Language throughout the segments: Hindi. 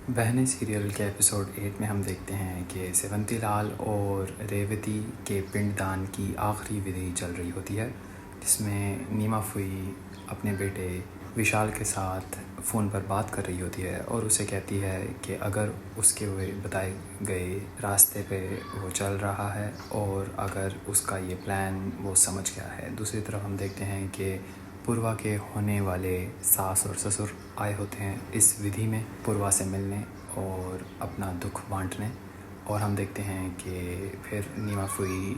बहनें सीरियल के एपिसोड 8 में हम देखते हैं कि सेवंती लाल और रेवती के पिंडदान की आखिरी विधि चल रही होती है, जिसमें नीमा फुई अपने बेटे विशाल के साथ फ़ोन पर बात कर रही होती है और उसे कहती है कि अगर उसके बताए गए रास्ते पे वो चल रहा है और अगर उसका ये प्लान वो समझ गया है। दूसरी तरफ हम देखते हैं कि पूर्वा के होने वाले सास और ससुर आए होते हैं इस विधि में पूर्वा से मिलने और अपना दुख बांटने। और हम देखते हैं कि फिर नीमा फुई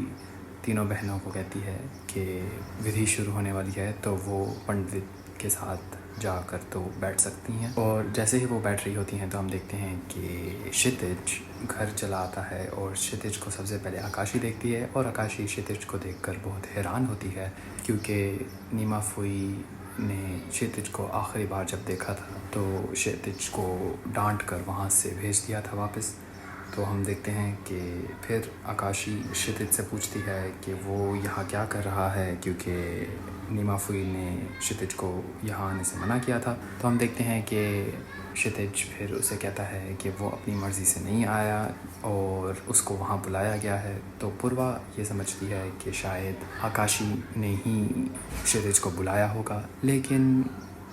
तीनों बहनों को कहती है कि विधि शुरू होने वाली है, तो वो पंडित के साथ जाकर तो बैठ सकती हैं। और जैसे ही वो बैठ रही होती हैं तो हम देखते हैं कि क्षितिज घर चला आता है और क्षितिज को सबसे पहले आकाशी देखती है और आकाशी क्षितिज को देखकर बहुत हैरान होती है, क्योंकि नीमा फुई ने क्षितिज को आखिरी बार जब देखा था तो क्षितिज को डांट कर वहाँ से भेज दिया था वापस। तो हम देखते हैं कि फिर आकाशी क्षितिज से पूछती है कि वो यहाँ क्या कर रहा है, क्योंकि नीमा फुई ने क्षितिज को यहाँ आने से मना किया था। तो हम देखते हैं कि क्षितिज फिर उसे कहता है कि वो अपनी मर्ज़ी से नहीं आया और उसको वहाँ बुलाया गया है। तो पूर्वा ये समझती है कि शायद आकाशी ने ही क्षितिज को बुलाया होगा, लेकिन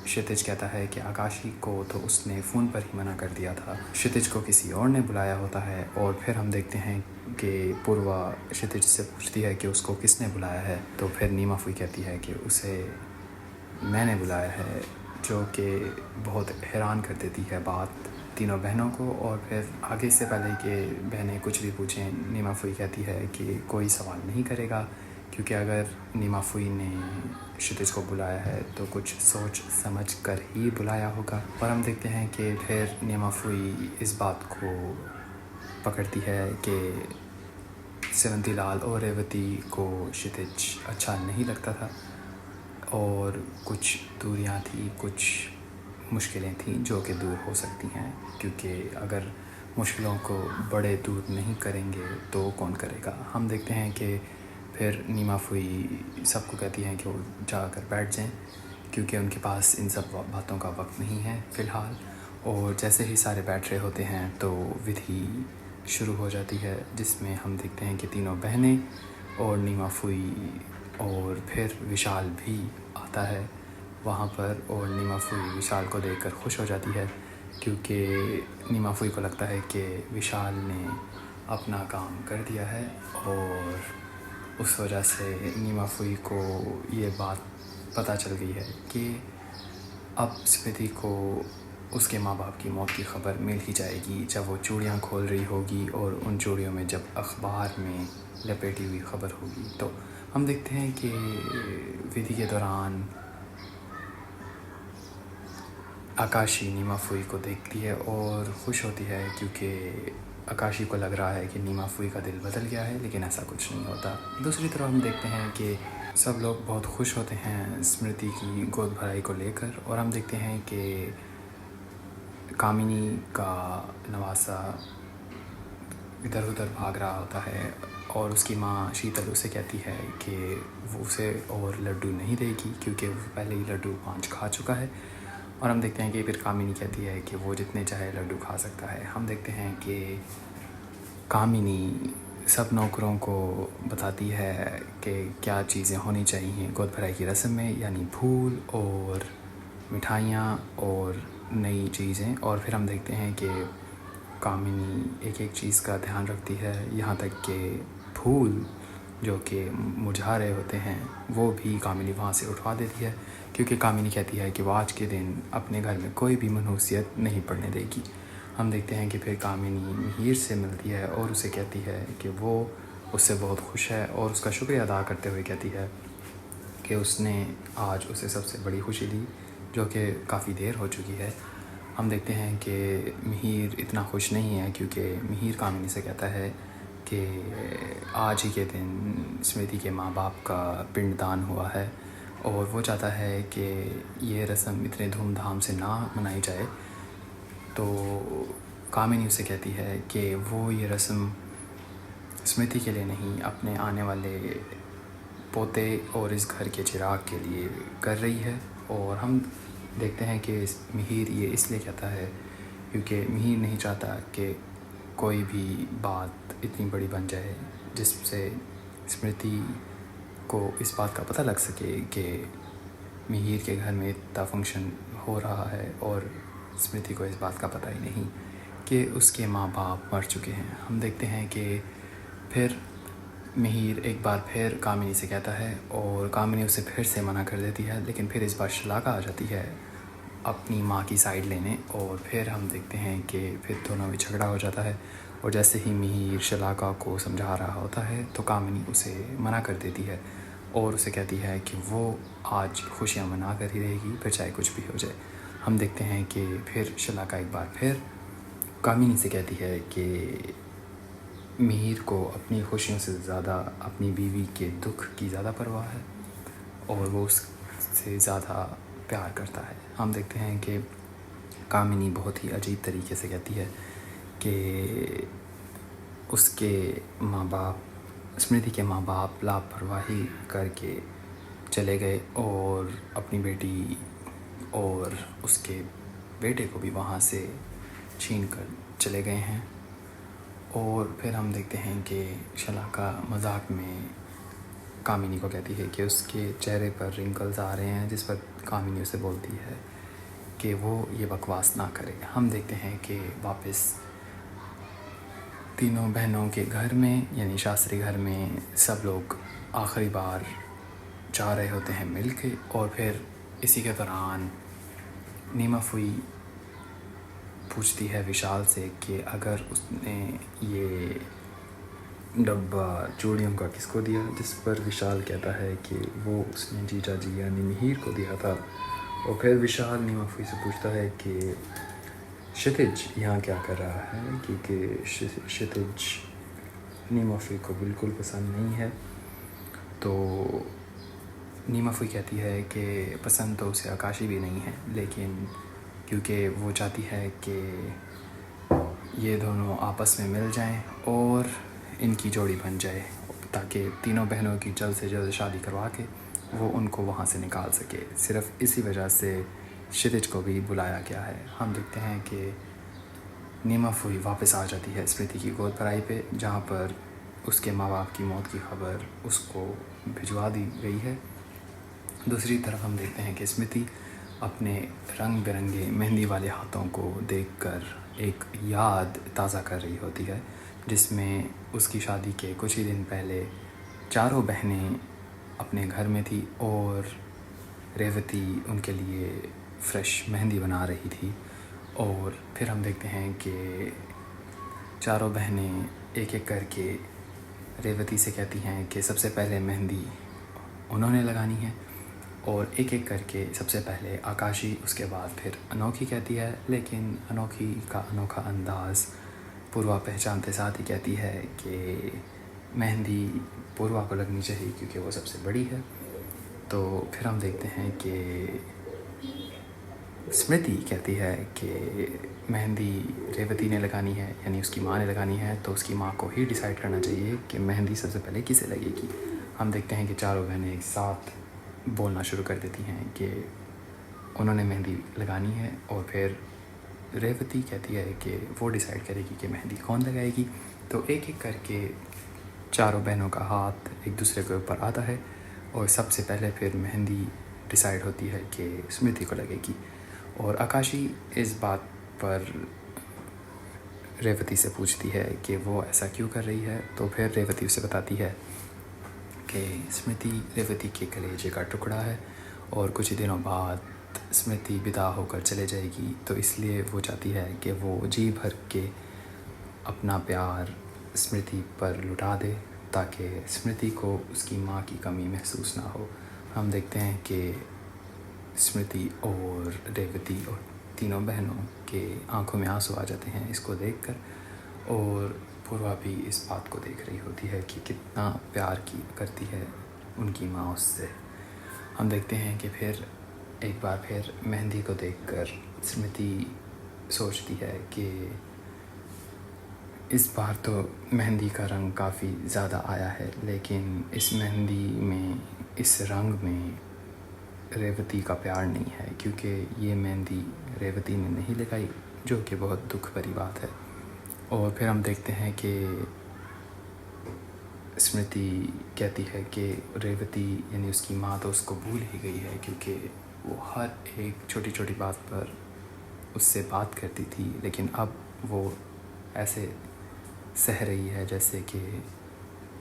क्षितिज कहता है कि आकाशी को तो उसने फ़ोन पर ही मना कर दिया था, क्षितिज को किसी और ने बुलाया होता है। और फिर हम देखते हैं कि पूर्वा क्षितिज से पूछती है कि उसको किसने बुलाया है, तो फिर नीमा फुई कहती है कि उसे मैंने बुलाया है, जो कि बहुत हैरान कर देती है बात तीनों बहनों को। और फिर आगे से पहले कि बहनें कुछ भी पूछें, नीमा फुई कहती है कि कोई सवाल नहीं करेगा, क्योंकि अगर नीमा फुई ने क्षितिज को बुलाया है तो कुछ सोच समझ कर ही बुलाया होगा। और हम देखते हैं कि फिर नीमा फुई इस बात को पकड़ती है कि सेवंती लाल और रेवती को क्षितिज अच्छा नहीं लगता था और कुछ दूरियां थी, कुछ मुश्किलें थीं जो कि दूर हो सकती हैं, क्योंकि अगर मुश्किलों को बड़े दूर नहीं करेंगे तो कौन करेगा। हम देखते हैं कि फिर नीमा फुई सबको कहती हैं कि वो जाकर बैठ जाएं, क्योंकि उनके पास इन सब बातों का वक्त नहीं है फ़िलहाल। और जैसे ही सारे बैठ रहे होते हैं तो विधि शुरू हो जाती है, जिसमें हम देखते हैं कि तीनों बहनें और नीमा फुई और फिर विशाल भी आता है वहाँ पर। और नीमा फुई विशाल को देखकर खुश हो जाती है, क्योंकि नीमा फुई को लगता है कि विशाल ने अपना काम कर दिया है। और उस वजह से नीमा फुई को ये बात पता चल गई है कि अब स्मृति को उसके माँ बाप की मौत की खबर मिल ही जाएगी जब वो चूड़ियाँ खोल रही होगी और उन चूड़ियों में जब अखबार में लपेटी हुई खबर होगी। तो हम देखते हैं कि विधि के दौरान आकाशी नीमा फुई को देखती है और खुश होती है, क्योंकि आकाशी को लग रहा है कि नीमा फुई का दिल बदल गया है, लेकिन ऐसा कुछ नहीं होता। दूसरी तरफ हम देखते हैं कि सब लोग बहुत खुश होते हैं स्मृति की गोद भराई को लेकर। और हम देखते हैं कि कामिनी का नवासा इधर उधर भाग रहा होता है और उसकी माँ शीतल उसे कहती है कि वो उसे और लड्डू नहीं देगी, क्योंकि वो पहले ही लड्डू 5 खा चुका है। और हम देखते हैं कि फिर कामिनी कहती है कि वो जितने चाहे लड्डू खा सकता है। हम देखते हैं कि कामिनी सब नौकरों को बताती है कि क्या चीज़ें होनी चाहिए गोद भराई की रस्म में, यानी फूल और मिठाइयाँ और नई चीज़ें। और फिर हम देखते हैं कि कामिनी एक एक चीज़ का ध्यान रखती है, यहाँ तक कि फूल जो कि मुरझा रहे होते हैं वो भी कामिनी वहाँ से उठवा देती है, क्योंकि कामिनी कहती है कि वो आज के दिन अपने घर में कोई भी मनहूसियत नहीं पड़ने देगी। हम देखते हैं कि फिर कामिनी मिहिर से मिलती है और उसे कहती है कि वो उससे बहुत खुश है और उसका शुक्रिया अदा करते हुए कहती है कि उसने आज उसे सबसे बड़ी खुशी दी, जो कि काफ़ी देर हो चुकी है। हम देखते हैं कि मिहिर इतना खुश नहीं है, क्योंकि मिहिर कामिनी से कहता है कि आज ही के दिन स्मृति के माँ बाप का पिंडदान हुआ है और वो चाहता है कि ये रस्म इतने धूमधाम से ना मनाई जाए। तो कामिनी उसे कहती है कि वो ये रस्म स्मृति के लिए नहीं, अपने आने वाले पोते और इस घर के चिराग के लिए कर रही है। और हम देखते हैं कि मिहिर ये इसलिए कहता है क्योंकि मिहिर नहीं चाहता कि कोई भी बात इतनी बड़ी बन जाए जिससे स्मृति को इस बात का पता लग सके कि मिहिर के घर में इतना फंक्शन हो रहा है और स्मृति को इस बात का पता ही नहीं कि उसके माँ बाप मर चुके हैं। हम देखते हैं कि फिर मिहिर एक बार फिर कामिनी से कहता है और कामिनी उसे फिर से मना कर देती है, लेकिन फिर इस बार शलाका आ जाती है अपनी माँ की साइड लेने। और फिर हम देखते हैं कि फिर दोनों में झगड़ा हो जाता है और जैसे ही मिहिर शलाका को समझा रहा होता है तो कामिनी उसे मना कर देती है और उसे कहती है कि वो आज खुशियाँ मना कर ही रहेगी, फिर चाहे कुछ भी हो जाए। हम देखते हैं कि फिर शलाका एक बार फिर कामिनी से कहती है कि मिहिर को अपनी खुशियों से ज़्यादा अपनी बीवी के दुख की ज़्यादा परवाह है और वो उससे ज़्यादा प्यार करता है। हम देखते हैं कि कामिनी बहुत ही अजीब तरीके से कहती है कि उसके माँ बाप, स्मृति के माँ बाप लापरवाही करके चले गए और अपनी बेटी और उसके बेटे को भी वहाँ से छीन कर चले गए हैं। और फिर हम देखते हैं कि शलाका मजाक में कामिनी को कहती है कि उसके चेहरे पर रिंकल्स आ रहे हैं, जिस पर कामिनी उसे बोलती है कि वो ये बकवास ना करे। हम देखते हैं कि वापस तीनों बहनों के घर में यानी शास्त्री घर में सब लोग आखिरी बार जा रहे होते हैं मिल के। और फिर इसी के दौरान नीमा फुई पूछती है विशाल से कि अगर उसने ये डब्बा चूड़ियों का किसको दिया, जिस पर विशाल कहता है कि वो उसने जीजा जी यानी मिहिर को दिया था। और फिर विशाल नीमा फुई से पूछता है कि क्षितिज यहाँ क्या कर रहा है, क्योंकि क्षितिज नीमा फुई को बिल्कुल पसंद नहीं है। तो नीमा फुई कहती है कि पसंद तो उसे आकाशी भी नहीं है, लेकिन क्योंकि वो चाहती है कि ये दोनों आपस में मिल जाएं और इनकी जोड़ी बन जाए, ताकि तीनों बहनों की जल्द से जल्द शादी करवा के वो उनको वहाँ से निकाल सके। सिर्फ इसी वजह से क्षितिज को भी बुलाया गया है। हम देखते हैं कि नीमा फुई वापस आ जाती है स्मृति की गोद भराई पे, जहाँ पर उसके माँ बाप की मौत की खबर उसको भिजवा दी गई है। दूसरी तरफ हम देखते हैं कि स्मृति अपने रंग बिरंगे मेहंदी वाले हाथों को देखकर एक याद ताज़ा कर रही होती है, जिसमें उसकी शादी के कुछ ही दिन पहले चारों बहनें अपने घर में थी और रेवती उनके लिए फ्रेश मेहंदी बना रही थी। और फिर हम देखते हैं कि चारों बहनें एक एक करके रेवती से कहती हैं कि सबसे पहले मेहंदी उन्होंने लगानी है, और एक एक करके सबसे पहले आकाशी, उसके बाद फिर अनोखी कहती है। लेकिन अनोखी का अनोखा अंदाज़ पूर्वा पहचानते साथ ही कहती है कि मेहंदी पूर्वा को लगनी चाहिए क्योंकि वो सबसे बड़ी है। तो फिर हम देखते हैं कि स्मृति कहती है कि मेहंदी रेवती ने लगानी है, यानी उसकी माँ ने लगानी है, तो उसकी माँ को ही डिसाइड करना चाहिए कि मेहंदी सबसे पहले किसे लगेगी। हम देखते हैं कि चारों बहनें एक साथ बोलना शुरू कर देती हैं कि उन्होंने मेहंदी लगानी है, और फिर रेवती कहती है कि वो डिसाइड करेगी कि मेहंदी कौन लगाएगी। तो एक एक करके चारों बहनों का हाथ एक दूसरे के ऊपर आता है और सबसे पहले फिर मेहंदी डिसाइड होती है कि स्मृति को लगेगी। और आकाशी इस बात पर रेवती से पूछती है कि वो ऐसा क्यों कर रही है। तो फिर रेवती उसे बताती है कि स्मृति रेवती के कलेजे का टुकड़ा है और कुछ ही दिनों बाद स्मृति विदा होकर चले जाएगी, तो इसलिए वो चाहती है कि वो जी भर के अपना प्यार स्मृति पर लुटा दे ताकि स्मृति को उसकी माँ की कमी महसूस ना हो। हम देखते हैं कि स्मृति और रेवती और तीनों बहनों के आंखों में आंसू आ जाते हैं इसको देखकर, और पूर्वा भी इस बात को देख रही होती है कि कितना प्यार करती है उनकी माँ उससे। हम देखते हैं कि फिर एक बार फिर मेहंदी को देखकर स्मृति सोचती है कि इस बार तो मेहंदी का रंग काफ़ी ज़्यादा आया है, लेकिन इस मेहंदी में, इस रंग में रेवती का प्यार नहीं है, क्योंकि ये मेहंदी रेवती ने नहीं लगाई जो कि बहुत दुख भरी बात है। और फिर हम देखते हैं कि स्मृति कहती है कि रेवती यानी उसकी माँ तो उसको भूल ही गई है, क्योंकि वो हर एक छोटी छोटी बात पर उससे बात करती थी, लेकिन अब वो ऐसे सह रही है जैसे कि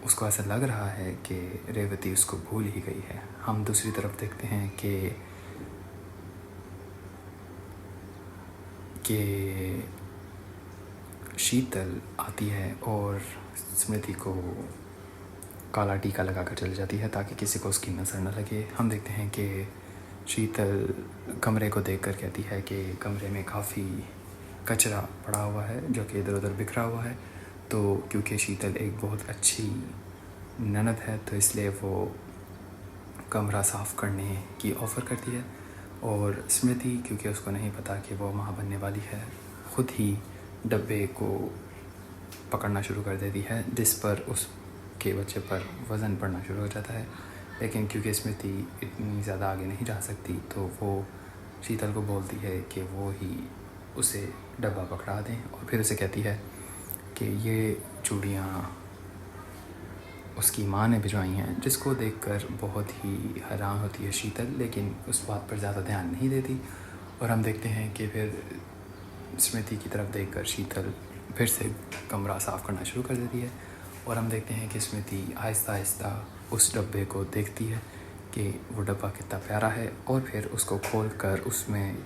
उसको ऐसा लग रहा है कि रेवती उसको भूल ही गई है। हम दूसरी तरफ देखते हैं कि शीतल आती है और स्मृति को काला टीका लगा कर चली जाती है ताकि किसी को उसकी नज़र न लगे। हम देखते हैं कि शीतल कमरे को देखकर कहती है कि कमरे में काफ़ी कचरा पड़ा हुआ है जो कि इधर उधर बिखरा हुआ है। तो क्योंकि शीतल एक बहुत अच्छी ननद है तो इसलिए वो कमरा साफ़ करने की ऑफ़र करती है, और स्मृति क्योंकि उसको नहीं पता कि वो माँ बनने वाली है, ख़ुद ही डब्बे को पकड़ना शुरू कर देती है, जिस पर उसके बच्चे पर वज़न पड़ना शुरू हो जाता है। लेकिन क्योंकि स्मृति इतनी ज़्यादा आगे नहीं जा सकती तो वो शीतल को बोलती है कि वो ही उसे डब्बा पकड़ा दें, और फिर उसे कहती है कि ये चूड़ियाँ उसकी माँ ने भिजवाई हैं, जिसको देखकर बहुत ही हैरान होती है शीतल, लेकिन उस बात पर ज़्यादा ध्यान नहीं देती। और हम देखते हैं कि फिर स्मृति की तरफ देखकर शीतल फिर से कमरा साफ़ करना शुरू कर देती है, और हम देखते हैं कि स्मृति आहिस्ता आहिस्ता उस डब्बे को देखती है कि वो डब्बा कितना प्यारा है, और फिर उसको खोलकर उसमें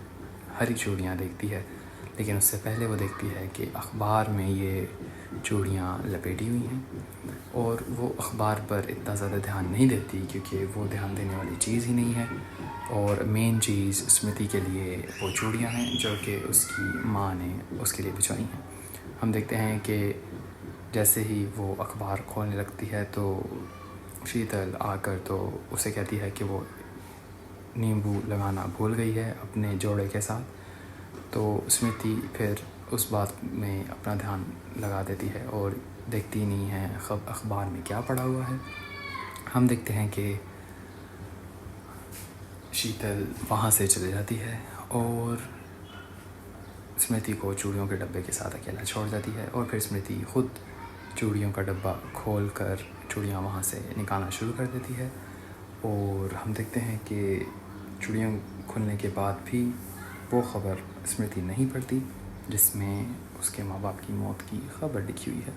हरी चूड़ियाँ देखती है। लेकिन उससे पहले वो देखती है कि अखबार में ये चूड़ियाँ लपेटी हुई हैं, और वो अखबार पर इतना ज़्यादा ध्यान नहीं देती क्योंकि वो ध्यान देने वाली चीज़ ही नहीं है, और मेन चीज़ स्मृति के लिए वो चूड़ियाँ हैं जो कि उसकी माँ ने उसके लिए भिजवाई हैं। हम देखते हैं कि जैसे ही वो अखबार खोलने लगती है तो शीतल आकर तो उसे कहती है कि वो नींबू लगाना भूल गई है अपने जोड़े के साथ। तो स्मृति फिर उस बात में अपना ध्यान लगा देती है और देखती नहीं है अखबार में क्या पड़ा हुआ है। हम देखते हैं कि शीतल वहाँ से चली जाती है और स्मृति को चूड़ियों के डब्बे के साथ अकेला छोड़ जाती है, और फिर स्मृति खुद चूड़ियों का डब्बा खोलकर चूड़ियाँ वहाँ से निकालना शुरू कर देती है। और हम देखते हैं कि चूड़ियाँ खुलने के बाद भी वो ख़बर स्मृति नहीं पढ़ती जिसमें उसके माँ बाप की मौत की ख़बर लिखी हुई है।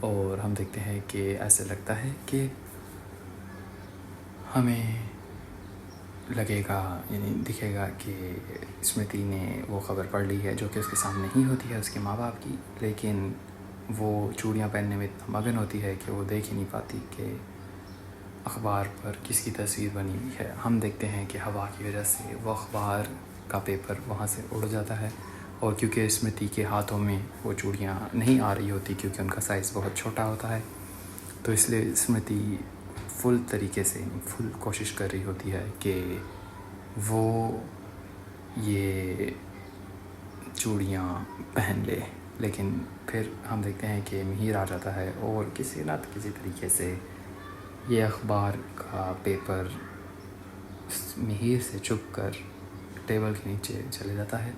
और हम देखते हैं कि ऐसे लगता है कि हमें लगेगा यानी दिखेगा कि स्मृति ने वो ख़बर पढ़ ली है जो कि उसके सामने ही होती है उसके माँ बाप की, लेकिन वो चूड़ियाँ पहनने में इतना मगन होती है कि वो देख ही नहीं पाती कि अखबार पर किसकी तस्वीर बनी हुई है। हम देखते हैं कि हवा की वजह से वो अखबार का पेपर वहाँ से उड़ जाता है, और क्योंकि स्मृति के हाथों में वो चूड़ियाँ नहीं आ रही होती क्योंकि उनका साइज़ बहुत छोटा होता है, तो इसलिए स्मृति फुल तरीके से फुल कोशिश कर रही होती है कि वो ये चूड़ियाँ पहन ले। लेकिन फिर हम देखते हैं कि मिहिर आ जाता है और किसी न किसी तरीके से ये अखबार का पेपर मिहिर से चुपकर टेबल के नीचे चले जाता है।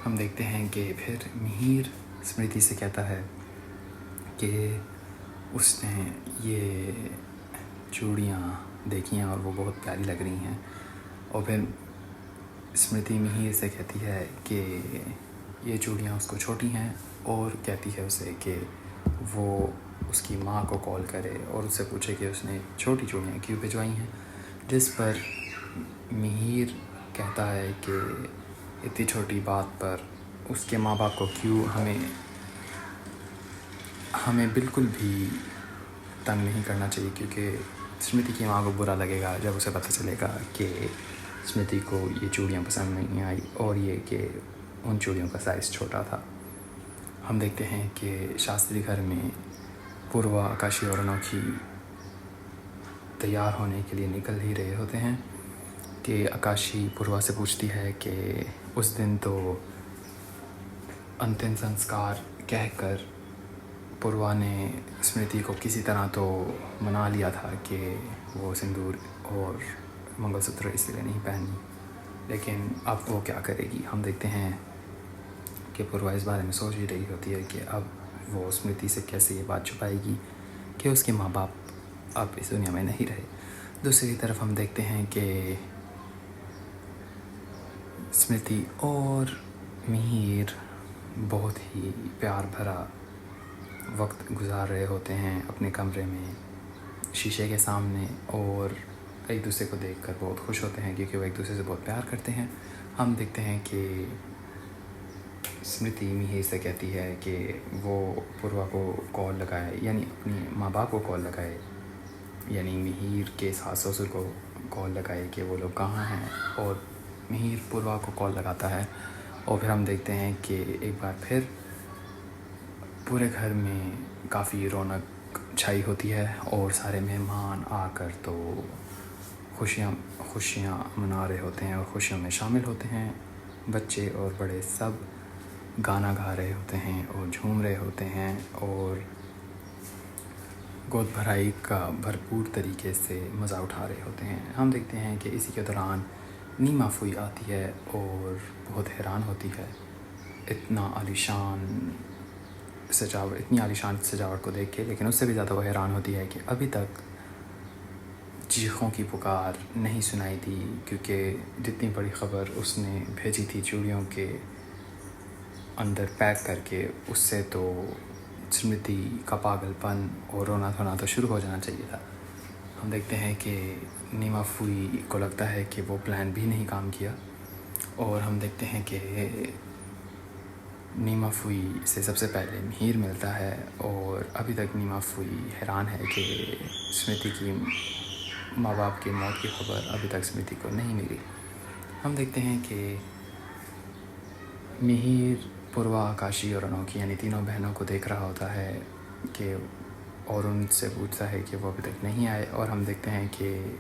हम देखते हैं कि फिर मिहिर स्मृति से कहता है कि उसने ये चूड़ियाँ देखी हैं और वो बहुत प्यारी लग रही हैं, और फिर स्मृति मिहिर से कहती है कि ये चूड़ियाँ उसको छोटी हैं, और कहती है उसे कि वो उसकी माँ को कॉल करे और उससे पूछे कि उसने छोटी चूड़ियाँ क्यों भिजवाई हैं। जिस पर मिहिर कहता है कि इतनी छोटी बात पर उसके माँ बाप को क्यों हमें बिल्कुल भी तंग नहीं करना चाहिए, क्योंकि स्मृति की माँ को बुरा लगेगा जब उसे पता चलेगा कि स्मृति को ये चूड़ियाँ पसंद नहीं आई और ये कि उन चूड़ियों का साइज़ छोटा था। हम देखते हैं कि शास्त्री घर में पूर्वा, आकाशी और अनोखी तैयार होने के लिए निकल ही रहे होते हैं कि आकाशी पूर्वा से पूछती है कि उस दिन तो अंतिम संस्कार कहकर पूर्वा ने स्मृति को किसी तरह तो मना लिया था कि वो सिंदूर और मंगलसूत्र इसलिए नहीं पहनी, लेकिन अब वो क्या करेगी। हम देखते हैं कि पूर्वा इस बारे में सोच ही रही होती है कि अब वो स्मृति से कैसे ये बात छुपाएगी कि उसके माँ बाप अब इस दुनिया में नहीं रहे। दूसरी तरफ हम देखते हैं कि स्मृति और मिहिर बहुत ही प्यार भरा वक्त गुजार रहे होते हैं अपने कमरे में शीशे के सामने, और एक दूसरे को देखकर बहुत खुश होते हैं क्योंकि वो एक दूसरे से बहुत प्यार करते हैं। हम देखते हैं कि स्मृति मिहिर से कहती है कि वो पूर्वा को कॉल लगाए, यानी अपने माँ बाप को कॉल लगाए, यानी मिहिर के सास ससुर को कॉल लगाए कि वो लोग कहाँ हैं, और मिहिर पूर्वा को कॉल लगाता है। और फिर हम देखते हैं कि एक बार फिर पूरे घर में काफ़ी रौनक छाई होती है और सारे मेहमान आकर तो खुशियाँ मना रहे होते हैं और खुशियों में शामिल होते हैं। बच्चे और बड़े सब गाना गा रहे होते हैं और झूम रहे होते हैं और गोद भराई का भरपूर तरीके से मज़ा उठा रहे होते हैं। हम देखते हैं कि इसी के दौरान नीमा फुई आती है और बहुत हैरान होती है इतनी आलीशान सजावट को देख के, लेकिन उससे भी ज़्यादा वो हैरान होती है कि अभी तक चीखों की पुकार नहीं सुनाई दी, क्योंकि जितनी बड़ी ख़बर उसने भेजी थी चूड़ियों के अंदर पैक करके, उससे तो स्मृति का पागलपन और रोना धोना तो शुरू हो जाना चाहिए था। हम देखते हैं कि नीमा फुई को लगता है कि वो प्लान भी नहीं काम किया, और हम देखते हैं कि नीमा फुई से सबसे पहले मिहिर मिलता है, और अभी तक नीमा फुई हैरान है कि स्मृति की माँ बाप की मौत की खबर अभी तक स्मृति को नहीं मिली। हम देखते हैं कि मिहिर पूर्वा, आकाशी और अनोखी यानी तीनों बहनों को देख रहा होता है कि, और उनसे पूछता है कि वो अभी तक नहीं आए। और हम देखते हैं कि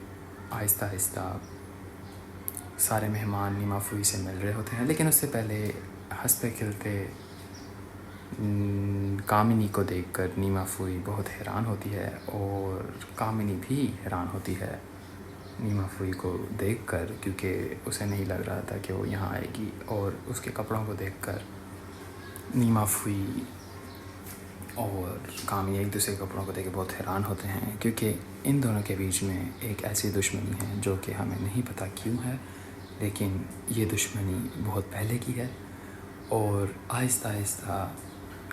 आहिस्ता आहिस्ता सारे मेहमान नीमा फुई से मिल रहे होते हैं, लेकिन उससे पहले हंसते खिलते कामिनी को देखकर नीमा फुई बहुत हैरान होती है, और कामिनी भी हैरान होती है नीमा फुई को देखकर, क्योंकि उसे नहीं लग रहा था कि वो यहाँ आएगी। और उसके कपड़ों को देखकर नीमा फुई और कामिनी एक दूसरे के कपड़ों को देख के बहुत हैरान होते हैं, क्योंकि इन दोनों के बीच में एक ऐसी दुश्मनी है जो कि हमें नहीं पता क्यों है, लेकिन ये दुश्मनी बहुत पहले की है। और आहिस्ता आहिस्ता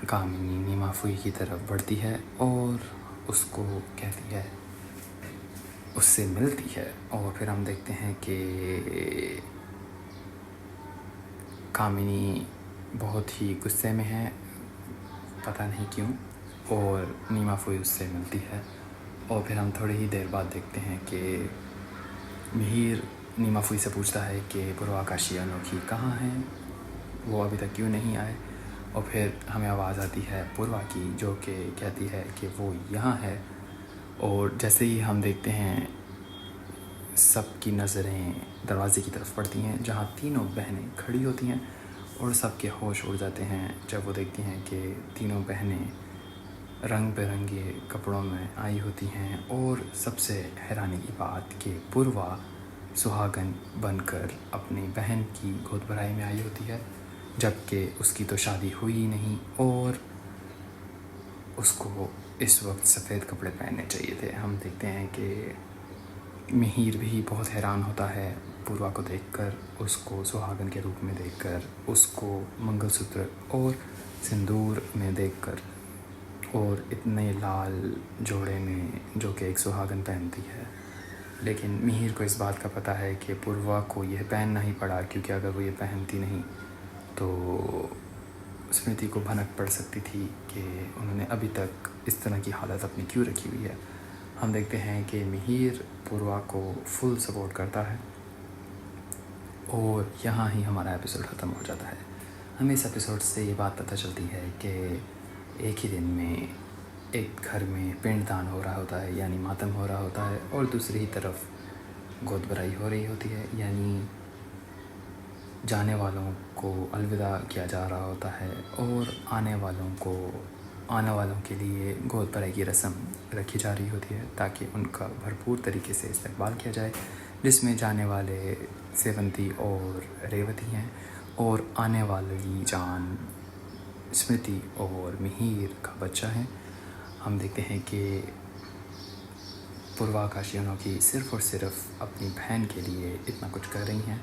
कामिनी नीमा फुई की तरफ बढ़ती है और उसको कहती है, उससे मिलती है। और फिर हम देखते हैं कि कामिनी बहुत ही गुस्से में है, पता नहीं क्यों, और नीमा फुई उससे मिलती है। और फिर हम थोड़ी ही देर बाद देखते हैं कि मिहिर नीमा फुई से पूछता है कि पूर्वा, आकाशी, अनोखी कहाँ हैं, वो अभी तक क्यों नहीं आए। और फिर हमें आवाज़ आती है पूर्वा की, जो कि कहती है कि वो यहाँ है। और जैसे ही हम देखते हैं सबकी नज़रें दरवाज़े की तरफ पड़ती हैं जहाँ तीनों बहनें खड़ी होती हैं, और सबके होश उड़ जाते हैं जब वो देखती हैं कि तीनों बहनें रंग बिरंगे कपड़ों में आई होती हैं। और सबसे हैरानी की बात कि पूर्वा सुहागन बनकर अपनी बहन की गोद भराई में आई होती है, जबकि उसकी तो शादी हुई ही नहीं, और उसको इस वक्त सफ़ेद कपड़े पहनने चाहिए थे। हम देखते हैं कि मिहिर भी बहुत हैरान होता है पूर्वा को देखकर, उसको सुहागन के रूप में देखकर, उसको मंगलसूत्र और सिंदूर में देखकर, और इतने लाल जोड़े में जो कि एक सुहागन पहनती है। लेकिन मिहिर को इस बात का पता है कि पूर्वा को यह पहनना ही पड़ा, क्योंकि अगर वो ये पहनती नहीं तो स्मृति को भनक पड़ सकती थी कि उन्होंने अभी तक इस तरह की हालत अपनी क्यों रखी हुई है। हम देखते हैं कि मिहिर पूर्वा को फुल सपोर्ट करता है, और यहाँ ही हमारा एपिसोड ख़त्म हो जाता है। हमें इस एपिसोड से ये बात पता चलती है कि एक ही दिन में एक घर में पिंडदान हो रहा होता है, यानी मातम हो रहा होता है, और दूसरी ही तरफ गोद भराई हो रही होती है, यानी जाने वालों को अलविदा किया जा रहा होता है, और आने वालों के लिए गोद भराई की रस्म रखी जा रही होती है ताकि उनका भरपूर तरीके से इस्तकबाल किया जाए, जिसमें जाने वाले सेवंती और रेवती हैं, और आने वाली जान स्मृति और मिहिर का बच्चा है। हम देखते हैं कि पूर्वा काशी अनोखी सिर्फ़ और सिर्फ अपनी बहन के लिए इतना कुछ कर रही हैं,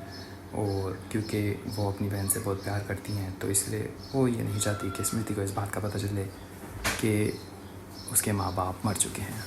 और क्योंकि वो अपनी बहन से बहुत प्यार करती हैं तो इसलिए वो ये नहीं चाहती कि स्मृति को इस बात का पता चले कि उसके माँ बाप मर चुके हैं।